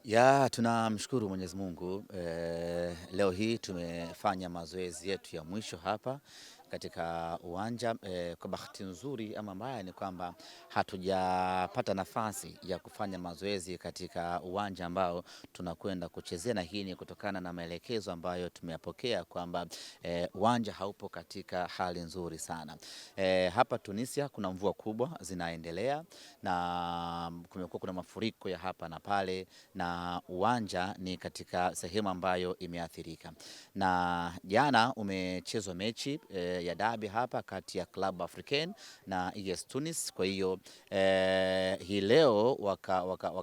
Ya, tunamshukuru Mwenyezi Mungu. Leo hii tumefanya mazoezi yetu ya mwisho hapa katika uwanja. Kwa bahati nzuri ama mbaya ni kwamba hatujapata nafasi ya kufanya mazoezi katika uwanja ambao tunakwenda kuchezea, na hii ni kutokana na maelekezo ambayo tumeyapokea kwamba uwanja haupo katika hali nzuri sana. Hapa Tunisia kuna mvua kubwa zinaendelea na kumekuwa kuna mafuriko ya hapa na pale, na uwanja ni katika sehemu ambayo imeathirika. Na jana umechezwa mechi ya dabi hapa kati ya Club Africain na ES Tunis. Kwa hiyo hii leo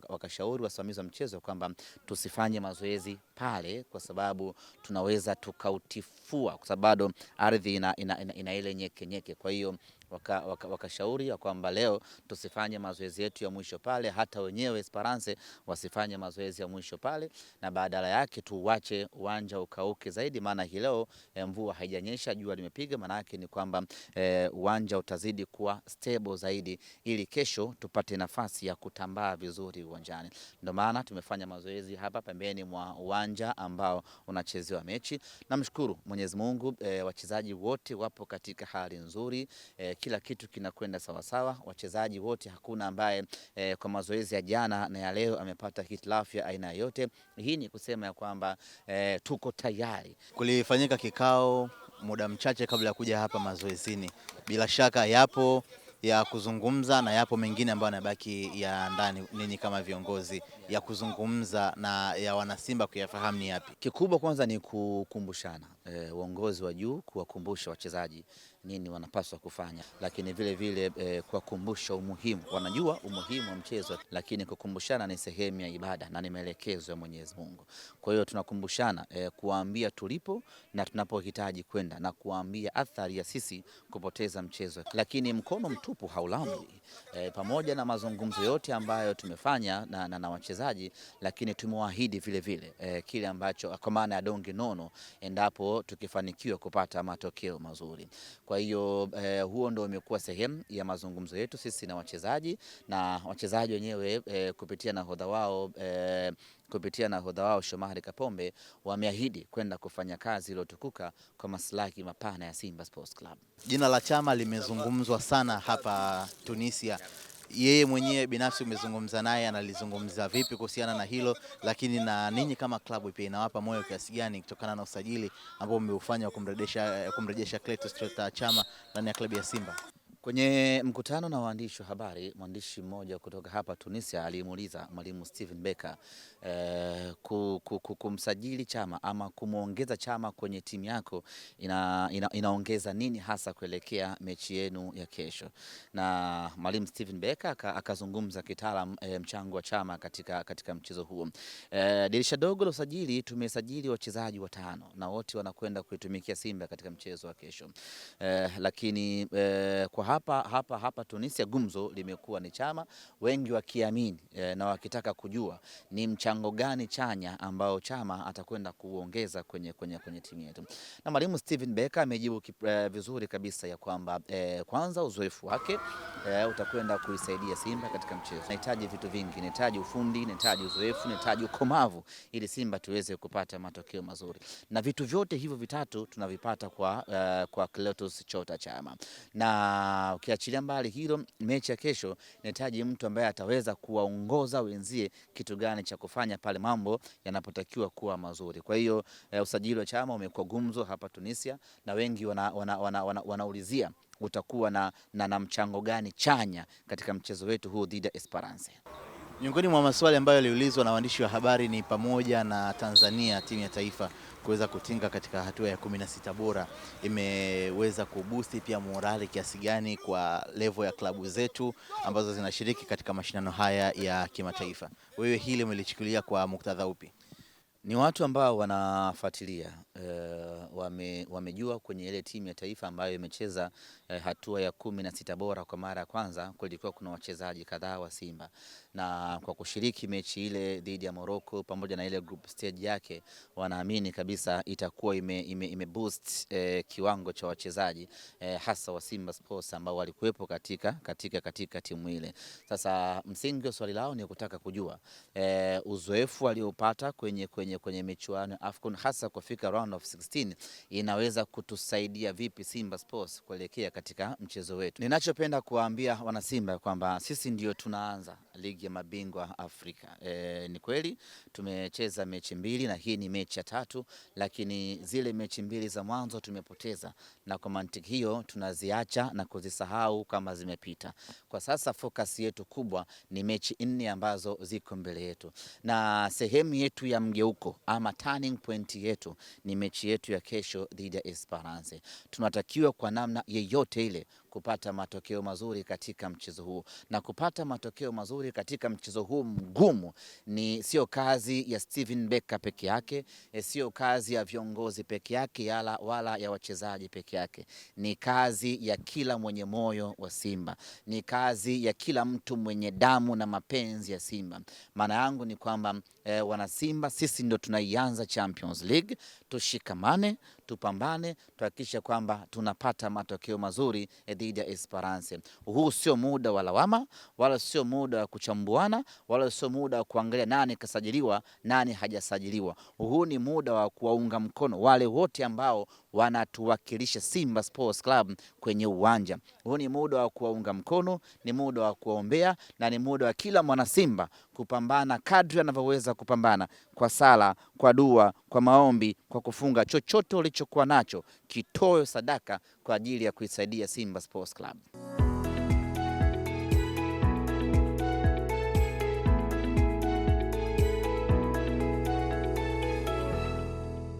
wakashauri wasimamizi wa mchezo kwamba tusifanye mazoezi pale kwa sababu tunaweza tukautifua, kwa sababu bado ardhi ina ile nyeke nyeke. Kwa hiyo wakashauri kwamba leo tusifanye mazoezi yetu ya mwisho pale, hata wenyewe Esperance wasifanye mazoezi ya mwisho pale, na badala yake tuuache uwanja ukauke zaidi, maana hii leo mvua haijanyesha, jua limepiga. Maana yake ni kwamba uwanja utazidi kuwa stable zaidi, ili kesho tupate nafasi ya kutambaa vizuri uwanjani. Ndio maana tumefanya mazoezi hapa pembeni mwa uwanja ambao unachezewa mechi. Namshukuru Mwenyezi Mungu, wachezaji wote wapo katika hali nzuri, kila kitu kinakwenda sawa sawa. Wachezaji wote hakuna ambaye kwa mazoezi ya jana na ya leo amepata hitilafu ya aina yote. Hii ni kusema ya kwamba tuko tayari. Kulifanyika kikao muda mchache kabla ya kuja hapa mazoezini. Bila shaka yapo ya kuzungumza na yapo mengine ambayo yanabaki ya ndani, ninyi kama viongozi, ya kuzungumza na ya wanasimba kuyafahamu ni yapi? Kikubwa kwanza ni kukumbushana, uongozi wa juu kuwakumbusha wachezaji nini wanapaswa kufanya, lakini vile vile kuwakumbusha umuhimu. Wanajua umuhimu wa mchezo, lakini kukumbushana ni sehemu ya ibada na ni maelekezo ya Mwenyezi Mungu. Kwa hiyo tunakumbushana, kuwaambia tulipo na tunapohitaji kwenda, na kuwaambia athari ya sisi kupoteza mchezo, lakini mkono mtupu haulambwi. Pamoja na mazungumzo yote ambayo tumefanya na wachezaji, lakini tumewaahidi vile vile kile ambacho kwa maana ya donge nono endapo tukifanikiwa kupata matokeo mazuri. Kwa hiyo huo ndio umekuwa sehemu ya mazungumzo yetu sisi na wachezaji, na wachezaji wenyewe kupitia nahodha wao Shomari Kapombe wameahidi kwenda kufanya kazi iliyotukuka kwa maslahi mapana ya Simba Sports Club. Jina la Chama limezungumzwa sana hapa Tunisia. Yeye mwenyewe binafsi umezungumza naye, analizungumza vipi kuhusiana na hilo, lakini na ninyi kama klabu pia inawapa moyo kiasi gani kutokana na usajili ambao umeufanya kumrejesha Clatous Chota Chama ndani ya klabu ya Simba? Kwenye mkutano na waandishi wa habari, mwandishi mmoja kutoka hapa Tunisia alimuuliza mwalimu Steven Becker kumsajili Chama ama kumuongeza Chama kwenye timu yako inaongeza nini hasa kuelekea mechi yenu ya kesho. Na mwalimu Steven Becker akazungumza kitaalam mchango wa Chama katika mchezo huo. Dirisha dogo la usajili, tumesajili wachezaji 5 na wote wanakwenda kuitumikia Simba katika mchezo wa kesho. Lakini kwa hapa Tunisia gumzo limekuwa ni Chama, wengi wakiamini na wakitaka kujua ni mchango gani chanya ambao Chama atakwenda kuongeza kwenye timu yetu. Na mwalimu Steven Becker amejibu vizuri kabisa ya kwamba kwanza uzoefu wake utakwenda kuisaidia Simba katika mchezo. Nahitaji vitu vingi, nahitaji ufundi, nahitaji uzoefu, nahitaji ukomavu ili Simba tuweze kupata matokeo mazuri. Na vitu vyote hivyo vitatu tunavipata kwa Clatous Chota Chama. Na ukiachilia mbali hilo, mechi ya kesho inahitaji mtu ambaye ataweza kuwaongoza wenzie kitu gani cha kufanya pale mambo yanapotakiwa kuwa mazuri. Kwa hiyo usajili wa Chama umekuwa gumzo hapa Tunisia, na wengi wanaulizia utakuwa na mchango gani chanya katika mchezo wetu huu dhidi ya Esperance. Miongoni mwa maswali ambayo yaliulizwa na waandishi wa habari ni pamoja na Tanzania, timu ya taifa kuweza kutinga katika hatua ya 16 bora, imeweza kubusti pia morali kiasi gani kwa level ya klabu zetu ambazo zinashiriki katika mashindano haya ya kimataifa. Wewe hili umelichukulia kwa muktadha upi? Ni watu ambao wanafuatilia wamejua kwenye ile timu ya taifa ambayo imecheza hatua ya 16 bora kwa mara ya kwanza, kulikuwa kuna wachezaji kadhaa wa Simba, na kwa kushiriki mechi ile dhidi ya Morocco pamoja na ile group stage yake, wanaamini kabisa itakuwa ime boost kiwango cha wachezaji hasa wa Simba Sports ambao walikuwepo katika timu ile. Sasa msingi wa swali lao ni kutaka kujua uzoefu aliopata kwenye michuano ya AFCON hasa kufika round of 16 inaweza kutusaidia vipi Simba Sports kuelekea katika mchezo wetu. Ninachopenda kuwaambia wana Simba kwamba sisi ndio tunaanza ligi ya mabingwa Afrika. Ni kweli tumecheza mechi 2 na hii ni mechi ya 3, lakini zile mechi 2 za mwanzo tumepoteza, na kwa mantiki hiyo tunaziacha na kuzisahau kama zimepita. Kwa sasa focus yetu kubwa ni mechi 4 ambazo ziko mbele yetu, na sehemu yetu ya mgeuko ama turning point yetu ni mechi yetu ya kesho dhidi ya Esperance. Tunatakiwa kwa namna yeyote ile kupata matokeo mazuri katika mchezo huu, na kupata matokeo mazuri katika mchezo huu mgumu ni sio kazi ya Steven Becker peke yake, sio kazi ya viongozi peke yake wala ya wachezaji peke yake. Ni kazi ya kila mwenye moyo wa Simba, ni kazi ya kila mtu mwenye damu na mapenzi ya Simba. Maana yangu ni kwamba wana Simba sisi ndio tunaianza Champions League. Tushikamane, tupambane, tuhakikishe kwamba tunapata matokeo mazuri dhidi ya Esperance. Huu sio muda wa lawama, wala sio muda wa kuchambuana, wala sio muda wa kuangalia nani kasajiliwa, nani hajasajiliwa. Huu ni muda wa kuwaunga mkono wale wote ambao wanatuwakilisha Simba Sports Club kwenye uwanja. Huu ni muda wa kuwaunga mkono, ni muda wa kuwaombea, na ni muda wa kila mwana Simba kupambana kadri anavyoweza kupambana, kwa sala, kwa dua, kwa maombi, kwa kufunga. Chochote ulichokuwa nacho kitoe sadaka kwa ajili ya kuisaidia Simba Sports Club.